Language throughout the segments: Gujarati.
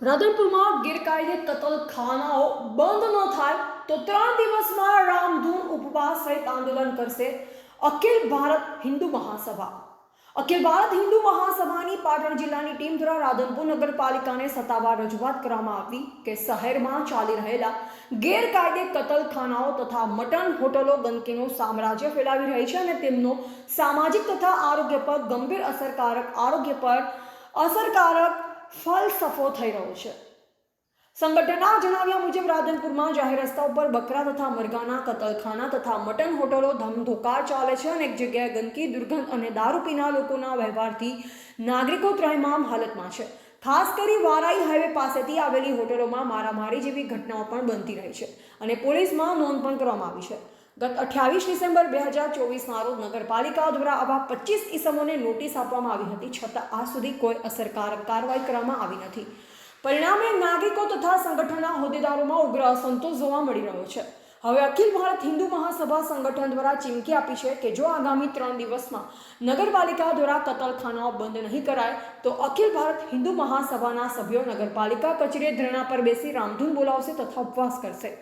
રાધનપુરમાં ગેરકાયદે કતલખાનાઓ બંધ ન થાય તો 3 દિવસમાં રામધૂન ઉપવાસ સહિત આંદોલન કરશે અખિલ ભારત હિન્દુ મહાસભા। અખિલ ભારત હિન્દુ મહાસભાની પાટણ જિલ્લાની ટીમ દ્વારા રાધનપુર નગરપાલિકાને સત્તાવાર રજૂઆત કરવામાં આવી કે શહેરમાં ચાલી રહેલા ગેરકાયદે કતલખાનાઓ તથા મટન હોટલો ગંદકીનું સામ્રાજ્ય ફેલાવી રહી છે અને તેમનો સામાજિક તથા આરોગ્ય પર ગંભીર અસરકારક ફલસફો થઈ રહ્યો છે। સંગઠનના જણાવ્યા મુજબ રાધનપુરમાં જાહેર રસ્તા ઉપર બકરા તથા મરઘાના કતલખાના તથા મટન હોટલો ધમધોકાર ચાલે છે। અનેક જગ્યાએ ગંદકી, દુર્ગંધ અને દારૂ પીના લોકોના વ્યવહારથી નાગરિકો ત્રહેમામ હાલતમાં છે। ખાસ કરી વારાઈ હાઈવે પાસેથી આવેલી હોટલોમાં મારામારી જેવી ઘટનાઓ પણ બનતી રહી છે અને પોલીસમાં નોંધ પણ કરવામાં આવી છે। ગત 28 ડિસેમ્બર 2024ના રોજ નગરપાલિકા દ્વારા આવા 25 ઇસમોને નોટિસ આપવામાં આવી હતી, છતાં આજ સુધી કોઈ અસરકારક કાર્યવાહી કરવામાં આવી નથી। પરિણામે નાગરિકો તથા સંગઠનના હોદ્દેદારોમાં ઉગ્ર અસંતોષ જોવા મળી રહ્યો છે। હવે અખિલ ભારત હિન્દુ મહાસભા સંગઠન દ્વારા ચીમકી આપી છે કે જો આગામી 3 દિવસમાં નગરપાલિકા દ્વારા કતલખાનાઓ બંધ નહીં કરાય તો અખિલ ભારત હિન્દુ મહાસભાના સભ્યો નગરપાલિકા કચેરીએ ધરણા પર બેસી રામધૂન બોલાવશે તથા ઉપવાસ કરશે।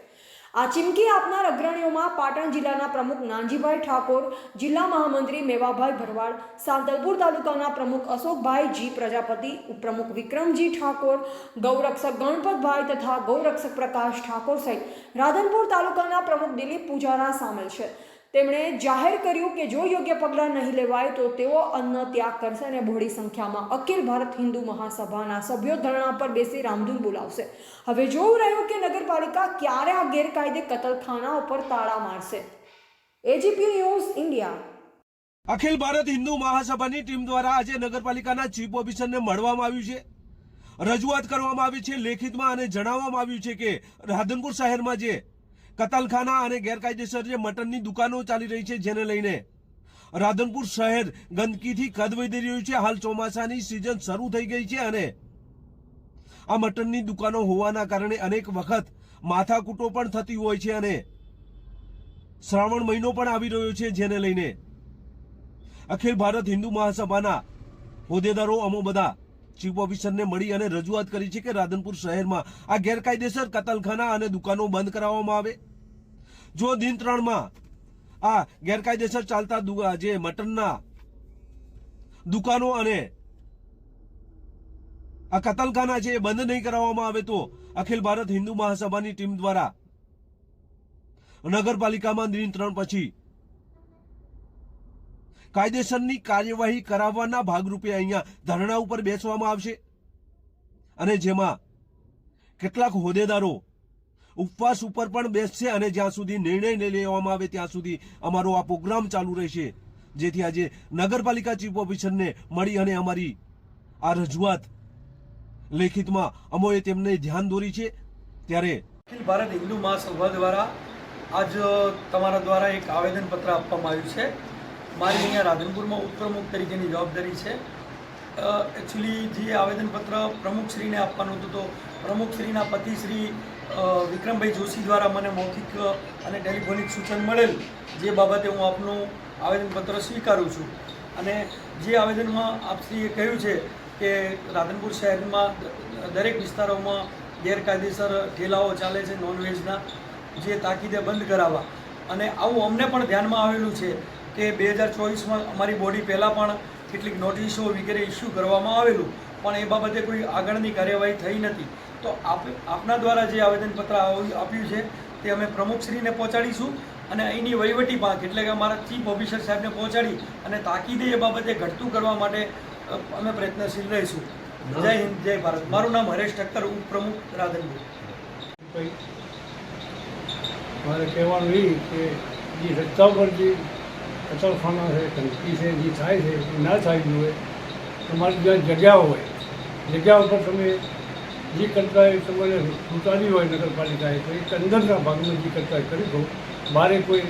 આ ચીમકી આપનાર અગ્રણીઓમાં પાટણ જિલ્લાના પ્રમુખ નાનજીભાઈ ઠાકોર, જિલ્લા મહામંત્રી મેવાભાઈ ભરવાડ, સાંતલપુર તાલુકાના પ્રમુખ અશોકભાઈ જી પ્રજાપતિ, ઉપપ્રમુખ વિક્રમજી ઠાકોર, ગૌરક્ષક ગણપતભાઈ તથા ગૌરક્ષક પ્રકાશ ઠાકોર સહિત રાધનપુર તાલુકાના પ્રમુખ દિલીપ પૂજારા સામેલ છે। તેમણે જાહેર કર્યું કે જો યોગ્ય પગલાં નહીં લેવાય તો તેઓ અન્ન ત્યાગ કરશે અને બહોળી સંખ્યામાં અખિલ ભારત હિન્દુ મહાસભાના સભ્યો ધરણા પર બેસી રામધૂન બોલાવશે। હવે જોવું રહ્યું કે નગરપાલિકા ક્યારે આ ગેરકાયદે કતલખાના ઉપર તાળા મારશે। AGP news India. Akhil Bharat Hindu મહાસભાની ટીમ દ્વારા આજે નગરપાલિકાના ચીફ ઓફિસરને મળવામાં આવ્યું છે, રજૂઆત કરવામાં આવી છે લેખિતમાં અને જણાવવામાં આવ્યું છે કે રાધનપુર શહેરમાં જે કતલખાના અને ગેરકાયદેસર જે મટનની દુકાનો ચાલી રહી છે જેને લઈને રાધનપુર શહેર ગંદકીથી કદ વધી રહ્યું છે। હાલ ચોમાસાની સિઝન શરૂ થઈ ગઈ છે અને આ મટનની દુકાનો હોવાના કારણે અનેક વખત માથાકૂટો પણ થતી હોય છે અને શ્રાવણ મહિનો પણ આવી રહ્યો છે જેને લઈને અખિલ ભારત હિન્દુ મહાસભાના હોદ્દેદારો અમો બધા ચીફ ઓફિસરને મળી અને રજૂઆત કરી છે કે રાધનપુર શહેરમાં આ ગેરકાયદેસર કતલખાના અને દુકાનો બંધ કરાવવામાં આવે। જો દિન 3માં આ ગેરકાયદેસર ચાલતા જે મટનના દુકાનો અને આ કતલખાના છે એ બંધ નહીં કરાવવામાં આવે તો અખિલ ભારત હિન્દુ મહાસભાની ટીમ દ્વારા નગરપાલિકામાં દિન 3 પછી કાયદેસરની કાર્યવાહી કરાવવાના ભાગરૂપે અહીંયા ધરણા ઉપર બેસવામાં આવશે અને જેમાં કેટલાક હોદ્દેદારો ઉપવાસ ઉપર પણ બેસશે અને જ્યાં સુધી નિર્ણય નહીં લેવામાં આવે ત્યાં સુધી અમારો આ પ્રોગ્રામ ચાલુ રહેશે। જેથી આજે નગરપાલિકા ચીફ ઓફિસરને મળી અને અમારી આ રજૂઆત લેખિતમાં અમોએ તેમને ધ્યાન દોરી છે। ત્યારે અખિલ ભારત હિન્દુ મહાસભા દ્વારા આજ તમારા દ્વારા એક આવેદનપત્ર આપવામાં આવ્યું છે। મારી અહીંયા રાધનપુરમાં ઉપપ્રમુખ તરીકેની જવાબદારી છે। એકચ્યુઅલી જે આવેદનપત્ર પ્રમુખશ્રીને આપવાનું હતું તો પ્રમુખશ્રીના પતિ શ્રી વિક્રમભાઈ જોશી દ્વારા મને મૌખિક અને ટેલિફોનિક સૂચન મળેલ, જે બાબતે હું આપનું આવેદનપત્ર સ્વીકારું છું। અને જે આવેદનમાં આપશ્રીએ કહ્યું છે કે રાધનપુર શહેરમાં દરેક વિસ્તારોમાં ગેરકાયદેસર ઠેલાઓ ચાલે છે નોનવેજના, જે તાકીદે બંધ કરાવવા। અને આવું અમને પણ ધ્યાનમાં આવેલું છે કે 2024માં અમારી બોડી પહેલાં પણ કેટલીક નોટિસો વગેરે ઇસ્યુ કરવામાં આવેલું, પણ એ બાબતે કોઈ આગળની કાર્યવાહી થઈ નથી। તો આપના દ્વારા જે આવેદનપત્ર આપ્યું છે તે અમે પ્રમુખશ્રીને પહોંચાડીશું અને અહીંની વહીવટી પાંખ એટલે કે અમારા ચીફ ઓફિસર સાહેબને પહોંચાડી અને તાકીદે એ બાબતે ઘટતું કરવા માટે અમે પ્રયત્નશીલ રહીશું। જય હિન્દ, જય ભારત। મારું નામ હરેશ ઠક્કર, ઉપપ્રમુખ રાધનપુર। મારે કહેવાનું એ કે જે રસ્તા પર જે કતલખાના છે, ગંદકી છે, જે થાય છે એ ના થાય જોઈએ। તમારી જ્યાં જગ્યા હોય, જગ્યા ઉપર તમે જે કરતા હોય તમારે ઉતારી હોય નગરપાલિકાએ તો એક અંદરના ભાગમાં જે કરતા કરી દો, બહારે કોઈ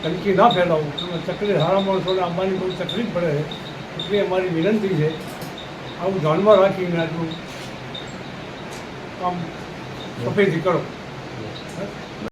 ગંદકી ના ફેલાવો। તમે તકલીફ સારા માણસોને આવવાની બહુ તકલીફ પડે છે, એટલે અમારી વિનંતી છે આવું ધ્યાનમાં રાખીને આટલું કામ સફેદી કરો।